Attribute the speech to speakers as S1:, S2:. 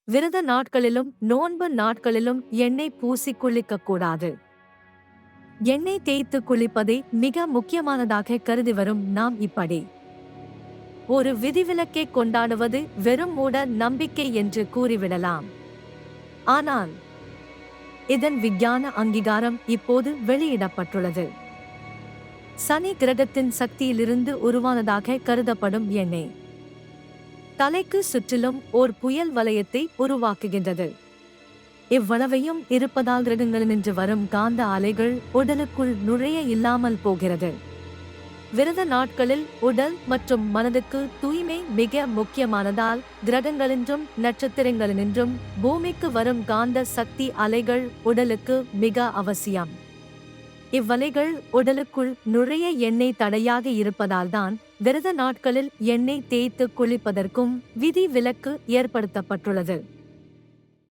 S1: விரத நாட்களிலும் நோன்பு நாட்களிலும் எண்ணெய் பூசி குளிக்கக்கூடாது. எண்ணெய் தேய்த்து குளிப்பதை மிக முக்கியமானதாக கருதி வரும் நாம் இப்படி ஒரு விதிவிலக்கை கொண்டாடுவது வெறும் மூட நம்பிக்கை என்று கூறிவிடலாம். ஆனால் இதன் விஞ்ஞான அங்கீகாரம் இப்போது வெளியிடப்பட்டுள்ளது. சனி கிரகத்தின் சக்தியிலிருந்து உருவானதாக கருதப்படும் எண்ணெய் தலைக்கு சுற்றிலும் ஓர் புயல் வலயத்தை உருவாக்குகின்றது. இவ்வளவையும் இருப்பதால் கிரகங்களினின்று வரும் காந்த அலைகள் உடலுக்குள் நுழைய இல்லாமல் போகிறது. விரத நாட்களில் உடல் மற்றும் மனதுக்கு தூய்மை மிக முக்கியமானதால் கிரகங்களின்றும் நட்சத்திரங்களினின்றும் பூமிக்கு வரும் காந்த சக்தி அலைகள் உடலுக்கு மிக அவசியம். இவ்வலைகள் உடலுக்குள் நுழைய எண்ணெய் தடையாக இருப்பதால்தான் விரத நாட்களில் எண்ணெய் தேய்த்து குளிப்பதற்கும் விதி விலக்கு ஏற்படுத்தப்பட்டுள்ளது.